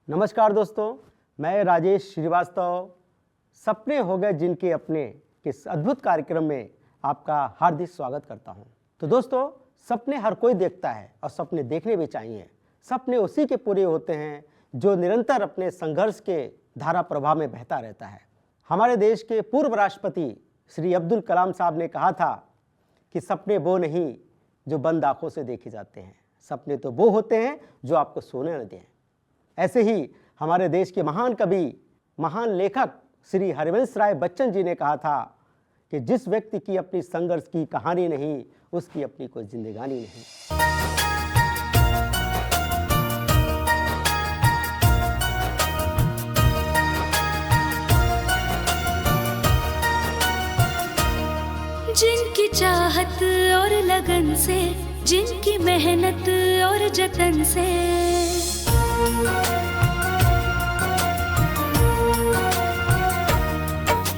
नमस्कार दोस्तों, मैं राजेश श्रीवास्तव सपने हो गए जिनके अपने के इस अद्भुत कार्यक्रम में आपका हार्दिक स्वागत करता हूं। तो दोस्तों, सपने हर कोई देखता है और सपने देखने भी चाहिए। सपने उसी के पूरे होते हैं जो निरंतर अपने संघर्ष के धारा प्रवाह में बहता रहता है। हमारे देश के पूर्व राष्ट्रपति श्री अब्दुल कलाम साहब ने कहा था कि सपने वो नहीं जो बंद आंखों से देखे जाते हैं, सपने तो वो होते हैं जो आपको सोने न दें। ऐसे ही हमारे देश के महान कवि, महान लेखक श्री हरिवंश राय बच्चन जी ने कहा था कि जिस व्यक्ति की अपनी संघर्ष की कहानी नहीं, उसकी अपनी कोई जिंदगानी नहीं। जिनकी चाहत और लगन से, जिनकी मेहनत और जतन से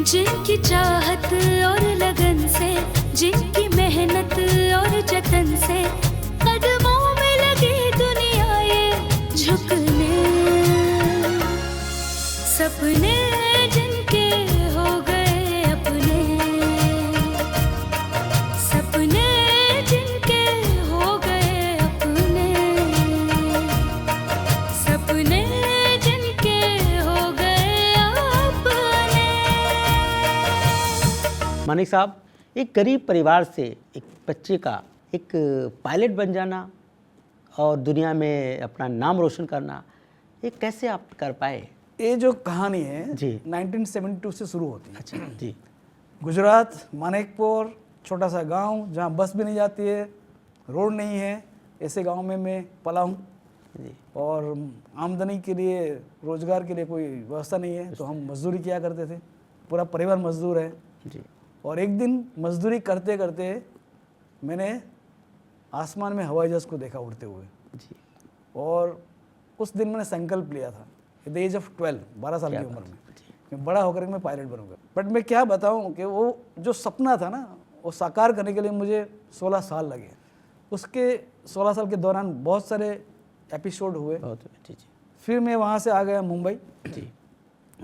जिनकी चाहत और लगन से, जिनकी मेहनत और जतन से कदमों में लगी दुनिया ये झुकने, सपने जिनके हो गए अपने, सपने जिनके हो गए अपने, सपने जिनके हो गए अपने। मानिक साहब, एक गरीब परिवार से एक बच्चे का एक पायलट बन जाना और दुनिया में अपना नाम रोशन करना, ये कैसे आप कर पाए? ये जो कहानी है जी 1972 से शुरू होती है। अच्छा जी। गुजरात, मानेकपुर, छोटा सा गांव जहाँ बस भी नहीं जाती है, रोड नहीं है, ऐसे गांव में मैं पला हूँ। जी और आमदनी के लिए, रोजगार के लिए कोई व्यवस्था नहीं है, तो हम मजदूरी किया करते थे। पूरा परिवार मजदूर है। जी। और एक दिन मजदूरी करते करते मैंने आसमान में हवाई जहाज़ को देखा उड़ते हुए। जी। और उस दिन मैंने संकल्प लिया था एट द एज ऑफ 12 साल की उम्र में, मैं बड़ा होकर मैं पायलट बनूंगा। बट मैं क्या बताऊं कि वो जो सपना था ना, वो साकार करने के लिए मुझे 16 साल लगे। उसके 16 साल के दौरान बहुत सारे एपिसोड हुए। जी जी। फिर मैं वहाँ से आ गया मुंबई। जी।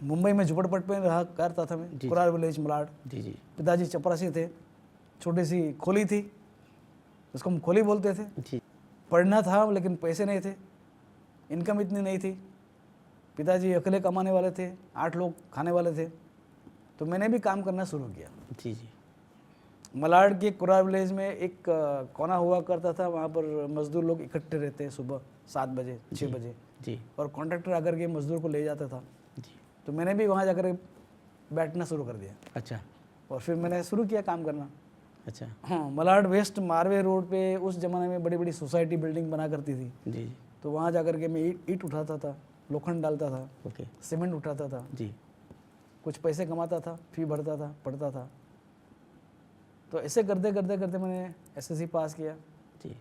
मुंबई में झुपड़पट में रहा करता था मैं, कुरार विलेज, मलाड। जी जी। पिताजी चपरासी थे, छोटी सी खोली थी, उसको हम खोली बोलते थे। जी। पढ़ना था लेकिन पैसे नहीं थे, इनकम इतनी नहीं थी। पिताजी अकेले कमाने वाले थे, 8 लोग खाने वाले थे। तो मैंने भी काम करना शुरू किया। जी जी। मलाड के कुरार विलेज में एक कोना हुआ करता था, वहाँ पर मजदूर लोग इकट्ठे रहते हैं सुबह 7 बजे 6 बजे। जी। और कॉन्ट्रैक्टर आकर के मजदूर को ले जाता था। जी। तो मैंने भी वहाँ जाकर बैठना शुरू कर दिया। अच्छा। और फिर मैंने शुरू किया काम करना। अच्छा। हाँ, मलाड वेस्ट मारवे रोड पे उस ज़माने में बड़ी बड़ी सोसाइटी बिल्डिंग बना करती थी। जी। तो वहाँ जाकर के मैं ईंट उठाता था, लोखंड डालता था, ओके। सीमेंट उठाता था, जी। कुछ पैसे कमाता था, फी भरता था, पढ़ता था। तो ऐसे करते करते करते मैंने एसएससी पास किया। जी।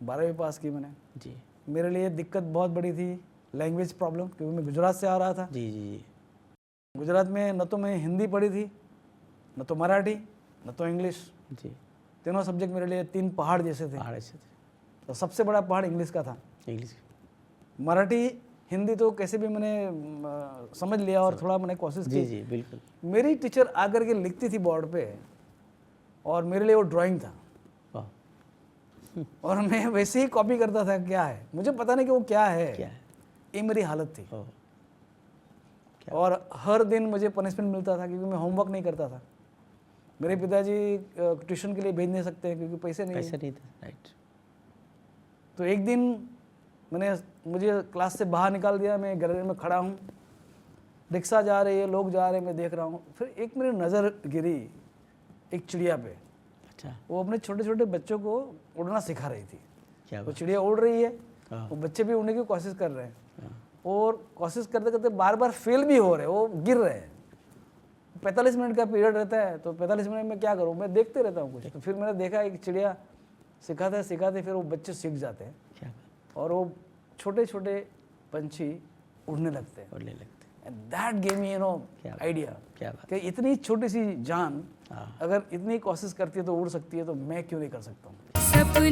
12वीं पास की मैंने। जी। मेरे लिए दिक्कत बहुत बड़ी थी, लैंग्वेज प्रॉब्लम, क्योंकि मैं गुजरात से आ रहा था। जी जी जी। गुजरात में न तो मैं हिंदी पढ़ी थी, न तो मराठी, न तो इंग्लिश। जी। तीनों सब्जेक्ट मेरे लिए 3 पहाड़ जैसे थे। पहाड़ ऐसे थे। तो सबसे बड़ा पहाड़ इंग्लिश का था। इंग्लिश। मराठी, हिंदी तो कैसे भी मैंने समझ लिया और थोड़ा मैंने कोशिश की। जी जी बिल्कुल। मेरी टीचर आकर के लिखती थी बोर्ड पे, और मेरे लिए वो ड्राइंग था। वाह। और मैं वैसे ही कॉपी करता था। क्या है मुझे पता नहीं कि वो क्या है, क्या है? ये मेरी हालत थी। ओह। और हर दिन मुझे पनिशमेंट मिलता था क्योंकि मैं होमवर्क नहीं करता था। मेरे पिताजी ट्यूशन के लिए भेज नहीं सकते क्योंकि पैसे नहीं पैसा है। नहीं था। राइट। तो एक दिन मुझे क्लास से बाहर निकाल दिया। मैं गैलरी में खड़ा हूँ, रिक्शा जा रही है, लोग जा रहे हैं, मैं देख रहा हूँ। फिर एक मेरी नज़र गिरी एक चिड़िया पे। अच्छा। वो अपने छोटे छोटे बच्चों को उड़ना सिखा रही थी। क्या वो बात। चिड़िया उड़ रही है, हाँ। वो बच्चे भी उड़ने की कोशिश कर रहे हैं, हाँ। और कोशिश करते करते बार बार फेल भी हो रहे हैं, वो गिर रहे हैं। 45 मिनट का पीरियड रहता है, तो 45 मिनट में क्या करूँ, मैं देखते रहता हूँ कुछ। तो फिर मैंने देखा एक चिड़िया सिखाते सिखाते फिर वो बच्चे सीख जाते हैं, क्या बात। और वो छोटे छोटे पंछी उड़ने लगते हैं। उड़ने लगते। एंड दैट गेव मी क्या बात। आइडिया क्या बात। कि इतनी छोटी सी जान हाँ। अगर इतनी कोशिश करती है तो उड़ सकती है, तो मैं क्यों नहीं कर सकता हूँ। सपने